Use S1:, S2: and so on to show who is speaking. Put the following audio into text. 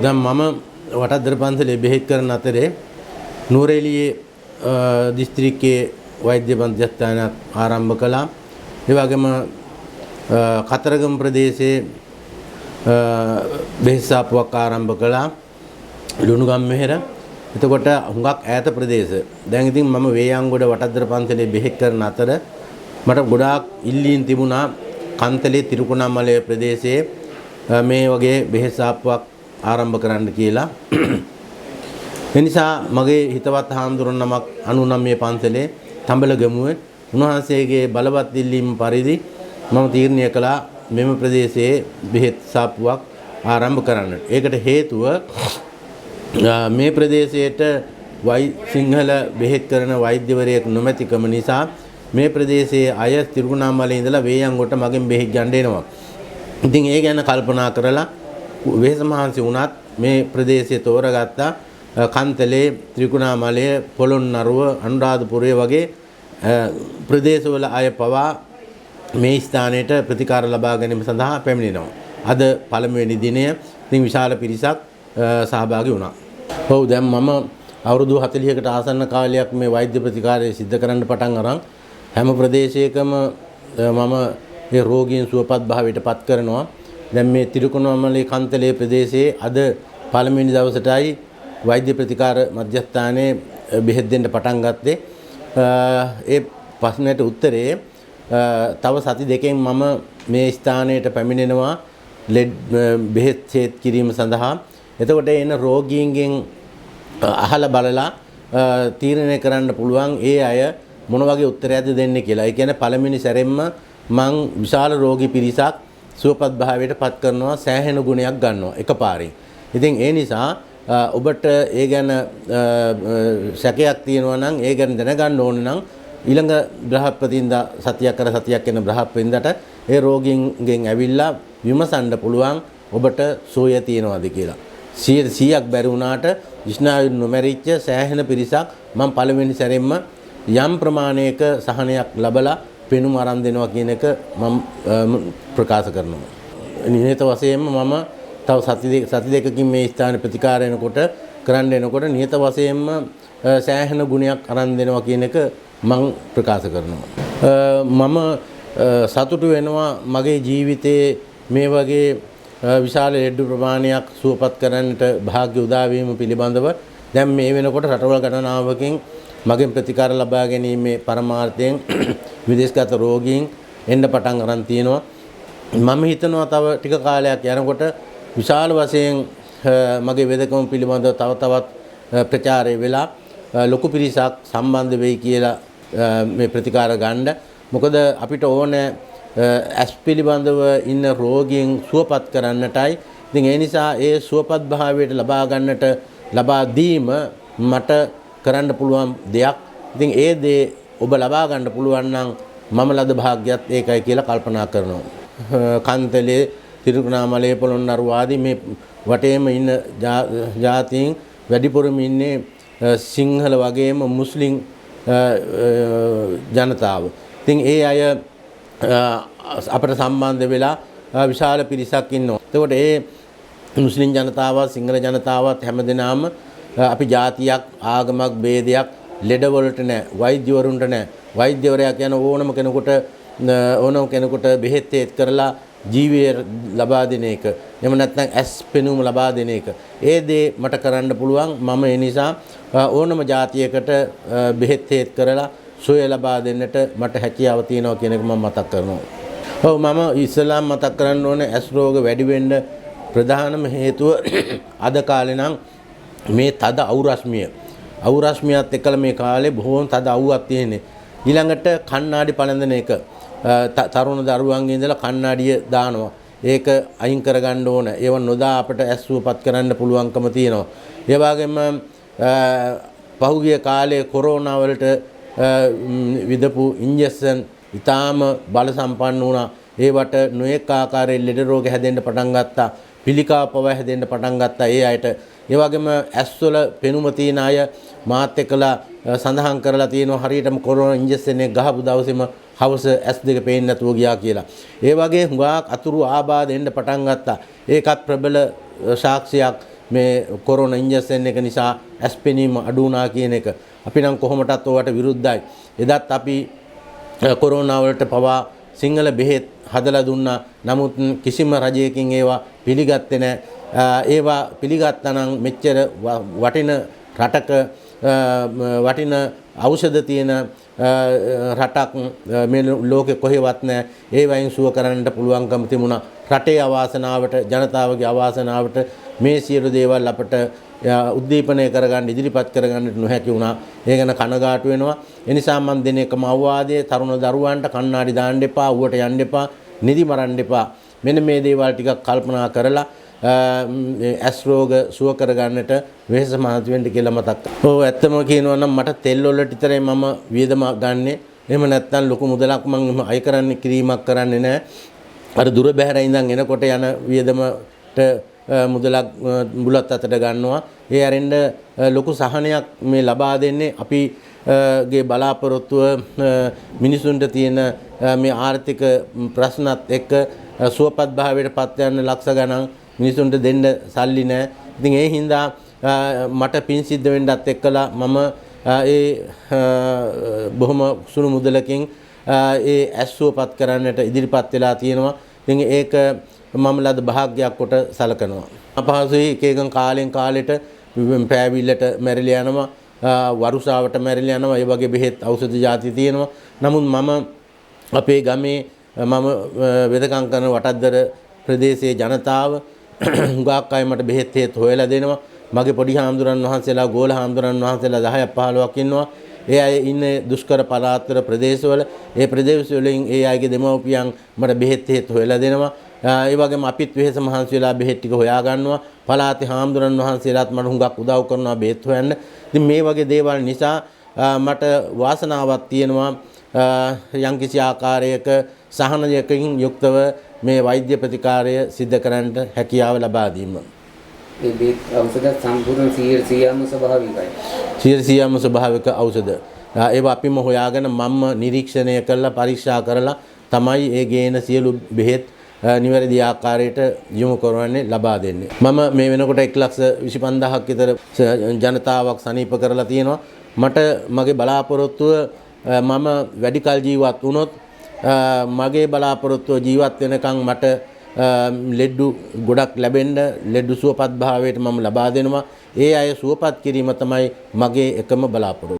S1: දැන් මම වටද්දර පන්සලේ බෙහෙත් කරන අතරේ නුවරඑළියේ දිස්ත්‍රික්කයේ වෛද්‍ය මධ්‍යස්ථානයක් ආරම්භ කළා. ඒ වගේම කතරගම ප්‍රදේශයේ බෙහෙත් සාප්පුවක් ආරම්භ කළා. ලුණුගම්මෙහෙර. එතකොට හුඟක් ඈත ප්‍රදේශ. දැන් ඉතින් මම වේයන්ගොඩ වටද්දර පන්සලේ බෙහෙත් කරන අතර මට ගොඩාක් ඉල්ලීම් තිබුණා කන්තලේ තිරුකුණාමලය ප්‍රදේශයේ මේ වගේ බෙහෙත් සාප්පුවක් ආරම්භ කරන්න කියලා. එනිසා මගේ හිතවත් හාමුදුරන් නමක් 99 පන්සලේ තඹලගමුවේ උන්වහන්සේගේ බලවත් ඉල්ලීම පරිදි මම තීරණය කළා මෙම ප්‍රදේශයේ බෙහෙත් සාප්පුවක් ආරම්භ කරන්නට. ඒකට හේතුව මේ ප්‍රදේශයට සිංහල බෙහෙත් කරන වෛද්‍යවරයෙක් නොමැතිකම නිසා මේ ප්‍රදේශයේ අය තිරුකුණාමලේ ඉඳලා වේයන්ගොඩට මගෙන් බෙහෙත් ගන්න එනවා. ඉතින් ඒ ගැන කල්පනා කරලා වෙහෙස මහන්සි වුණත් මේ ප්‍රදේශය තෝරගත්තා. කන්තලේ ත්‍රිකුණාමලය පොළොන්නරුව අනුරාධපුරය වගේ ප්‍රදේශවල අය පවා මේ ස්ථානයට ප්‍රතිකාර ලබා ගැනීම සඳහා පැමිණෙනවා. අද පළමුවෙනි දිනය ඉතින් විශාල පිරිසක් සහභාගී වුණා. ඔව් දැන් මම අවුරුදු 40කට ආසන්න කාලයක් මේ වෛද්‍ය ප්‍රතිකාරය සිද්ධ කරන්න පටන් අරන් හැම ප්‍රදේශයකම මම ඒ රෝගීන් සුවපත් භාවයට පත් කරනවා. දැන් මේ තිරුකුණාමලේ කන්තලේ ප්‍රදේශයේ අද පළමුවෙනි දවසටයි වෛද්‍ය ප්‍රතිකාර මධ්‍යස්ථානයේ බෙහෙත් දෙන්න පටන් ගත්තේ. ඒ ප්‍රශ්නයට උත්තරේ තව සති දෙකෙන් මම මේ ස්ථානයට පැමිණෙනවා බෙහෙත් සේත් කිරීම සඳහා. එතකොට එන රෝගීන්ගෙන් අහලා බලලා තීරණය කරන්න පුළුවන් ඒ අය මොන වගේ උත්තරයක්ද දෙන්නේ කියලා. ඒ කියන්නේ පළවෙනි සැරෙන්ම මං විශාල රෝගී පිරිසක් සුවපත් භාවයට පත් කරනවා, සෑහෙන ගුණයක් ගන්නවා එකපාරින්. ඉතින් ඒ නිසා ඔබට ඒ ගැන සැකයක් තියෙනවා නම් ඒ ගැන දැනගන්න ඕන නම් ඊළඟ බ්‍රහස්පතින්දා සතියක් කර සතියක් වෙන බ්‍රහස්පතින්දාට ඒ රෝගීන්ගෙන් ඇවිල්ලා විමසන්න පුළුවන් ඔබට සෝය තියනවාද කියලා. 100ක් බැරි වුණාට විශ්නායු නොමැරිච්ච සෑහෙන පිරිසක් මම පළවෙනි සැරෙන්ම යම් ප්‍රමාණයක සහනයක් ලැබලා පෙනුම අරන් දෙනවා කියන එක මම ප්‍රකාශ කරනවා. නියත වශයෙන්ම මම තව සති දෙකකින් මේ ස්ථාන ප්‍රතිකාර එනකොට කරන්න එනකොට නියත වශයෙන්ම සෑහෙන ගුණයක් අරන් දෙනවා කියන එක මම ප්‍රකාශ කරනවා. මම සතුටු වෙනවා මගේ ජීවිතයේ මේ වගේ විශාල ලෙඩ ප්‍රමාණයක් සුවපත් කරන්නට වාසනාව උදා වීම පිළිබඳව. දැන් මේ වෙනකොට රටවල් ගණනාවකින් මගෙන් ප්‍රතිකාර ලබා ගැනීමේ පරමාර්ථයෙන් විදේශගත රෝගීන් එන්න පටන් අරන් තියෙනවා. මම හිතනවා තව ටික කාලයක් යනකොට විශාල වශයෙන් මගේ වෙදකම පිළිබඳව තව තවත් ප්‍රචාරය වෙලා ලොකු පිරිසක් සම්බන්ධ වෙයි කියලා මේ ප්‍රතිකාර ගන්න. මොකද අපිට ඕනේ ඇස් පිළිබඳව ඉන්න රෝගීන් සුවපත් කරන්නටයි. ඉතින් ඒ නිසා ඒ සුවපත් භාවයට ලබා දීම මට කරන්න පුළුවන් දෙයක්. ඉතින් ඒ දේ ඔබ ලබා ගන්න පුළුවන් නම් මම ලද වාසනාවත් ඒකයි කියලා කල්පනා කරනවා. කන්තලේ තිරුකුණාමලේ පොළොන්නරුව ආදී මේ වටේම ඉන්න ජාතීන් වැඩිපුරම ඉන්නේ සිංහල වගේම මුස්ලිම් ජනතාව. ඉතින් ඒ අය අපට සම්බන්ධ වෙලා විශාල පිරිසක් ඉන්නවා. එතකොට ඒ මුස්ලිම් ජනතාවත් සිංහල ජනතාවත් හැමදෙනාම අපි ජාතියක් ආගමක් ભેදයක් ලෙඩවලට නැහැ, වෛද්‍යවරුන්ට නැහැ. වෛද්‍යවරයා කියන ඕනම කෙනෙකුට බෙහෙත් කරලා ජීවය ලබා දෙන එක. එහෙම නැත්නම් ඇස් පෙනුම ලබා දෙන එක. ඒ දේ මට කරන්න පුළුවන්. මම ඒ නිසා ඕනම ජාතියකට බෙහෙත් කරලා සුවය ලබා දෙන්නට මට හැකියාව තියෙනවා කියන එක මම මතක් කරනවා. ඔව් මම ඉස්ලාම් මතක් කරන්න ඕනේ ඇස් රෝග වැඩි වෙන්න ප්‍රධානම හේතුව අද කාලේ නම් මේ තද අවුරශ්මියත් එක්කලා මේ කාලේ බොහෝම තද අවුවක් තියෙන්නේ. ඊළඟට කණ්ණාඩි පළඳින එක. තරුණ දරුවන්ගේ ඉඳලා කණ්ණාඩිය දානවා. ඒක අයින් කරගන්න ඕන. ඒව නොදා අපිට ඇස් සුවපත් කරන්න පුළුවන්කම තියෙනවා. ඒ වගේම පහුගිය කාලේ කොරෝනා වලට විදපු ඉන්ජෙක්ෂන් ඊටාම බල සම්පන්න වුණා. ඒවට නොඑක ආකාරයේ ලෙඩ රෝග හැදෙන්න පටන් ගත්තා. පිළිකා පව හැදෙන්න පටන් ගත්තා ඒ අයට. ඒ වගේම ඇස්වල පෙනුම තියෙන අය මාත් එක්කලා සඳහන් කරලා තියෙනවා හරියටම කොරෝනා ඉන්ජෙක්ෂන් එක ගහපු දවසේම හවස ඇස් දෙක පේන්නේ නැතුව ගියා කියලා. ඒ වගේ හුඟක් අතුරු ආබාධ එන්න පටන් ගත්තා. ඒකත් ප්‍රබල සාක්ෂියක් මේ කොරෝනා ඉන්ජෙක්ෂන් එක නිසා ඇස්පෙනීම අඩු වුණා කියන එක. අපි නම් කොහොමටත් ඔයාට විරුද්ධයි. එදත් අපි කොරෝනා වලට පවා සිංහල බෙහෙත් හදලා දුන්නා. නමුත් කිසිම රජයකින් ඒවා පිළිගත්තේ නැහැ. ඒවා පිළිගත්තා නම් මෙච්චර වටින රටක වටින ඖෂධ තියෙන රටක් මේ ලෝකෙ කොහෙවත් නැහැ. ඒ වයින් සුව කරන්නට පුළුවන්කම තිබුණා. රටේ අවාසනාවට ජනතාවගේ අවාසනාවට මේ සියලු දේවල් අපට උද්දීපනය කරගන්න ඉදිරිපත් කරගන්නට නොහැකි වුණා. ඒ ගැන කනගාටු වෙනවා. ඒ නිසා මම දෙන එකම අවවාදය තරුණ දරුවන්ට කණ්ණාඩි දාන්න එපා, ඌවට යන්න එපා, නිදි මරන්න එපා. මෙන්න මේ දේවල් ටිකක් කල්පනා කරලා ඇස් රෝග සුව කරගන්නට වෙහෙස මහන්සි වෙන්න කියලා මතක් කරනවා. ඔව් ඇත්තම කියනවා නම් මට තෙල් වලට විතරයි මම වියදම ගන්නෙ. එහෙම නැත්නම් ලොකු මුදලක් මම අය කරන්නේ කිරීමක් කරන්නේ නැහැ. අර දුර බැහැර ඉඳන් එනකොට යන වියදමට මුදලක් බුලත් අතට ගන්නවා. ඒ අරින්න ලොකු සහනයක් මේ ලබා දෙන්නේ අපි ගේ බලාපොරොත්තුව මිනිසුන්ට තියෙන මේ ආර්ථික ප්‍රශ්නත් එක්ක සුවපත් භාවයට පත් යන ලක්ෂ ගණන් මිනිසුන්ට දෙන්න සල්ලි නැහැ. ඉතින් ඒ හින්දා මට පින් සිද්ධ වෙන්නත් එක්කලා මම ඒ බොහොම සුළු මුදලකින් ඒ ඇස්සුවපත් කරන්නට ඉදිරිපත් වෙලා තියෙනවා. ඉතින් ඒක මම ලද භාග්‍යයක් කොට සලකනවා. අපහසුයි එක එක කාලෙන් කාලෙට පෑවිල්ලට මැරිලා යනවා, වරුසාවට මැරිලා යනවා. ඒ වගේ බෙහෙත් ඖෂධ ಜಾති තියෙනවා. නමුත් මම අපේ ගමේ මම වෙදකම් කරන වටද්දර ප්‍රදේශයේ ජනතාව හුඟක් අය මට බෙහෙත් හේත් හොයලා දෙනවා. මගේ පොඩි හාමුදුරන් වහන්සේලා ගෝල හාමුදුරන් වහන්සේලා 10ක් 15ක් ඉන්නවා. ඒ අය ඉන්නේ දුෂ්කර පළාත්වල ප්‍රදේශවල. ඒ ප්‍රදේශවලින් ඒ අයගේ දෙමව්පියන් මට බෙහෙත් හේත් හොයලා දෙනවා. ඒ වගේම අපිත් වෙහෙස මහන්සි වෙලා බෙහෙත් ටික හොයා ගන්නවා. පළාතේ හාමුදුරන් වහන්සේලාත් මට හුඟක් උදව් කරනවා බෙහෙත් හොයන්න. ඉතින් මේ වගේ දේවල් නිසා මට වාසනාවක් තියෙනවා යම්කිසි ආකාරයක සහනයකින් යුක්තව මේ වෛද්‍ය ප්‍රතිකාරය සිද්ධ කරන්නට හැකියාව ලබා දීම.
S2: ඒ බෙහෙත් ඖෂධ සම්පූර්ණ 100%ම ස්වභාවිකයි.
S1: 100%ම ස්වභාවික ඖෂධ. ඒවා අපිම හොයාගෙන මම නිරීක්ෂණය කරලා පරීක්ෂා කරලා තමයි ඒ ගේන සියලු බෙහෙත් නිවැරදි ආකාරයට යොමු කරවන්නේ ලබා දෙන්නේ. මම මේ වෙනකොට 1,25,000ක් විතර ජනතාවක් සනීප කරලා තියෙනවා. මට මගේ බලාපොරොත්තුව මම වැඩි කල ජීවත් වුණොත් මගේ බලාපොරොත්තුව ජීවත් වෙනකන් මට ලෙඩ්ඩු ගොඩක් ලැබෙන්න ලෙඩ්ඩු සුවපත් භාවයට මම ලබා දෙනවා. ඒ අය සුවපත් කිරීම තමයි මගේ එකම බලාපොරොත්තුව.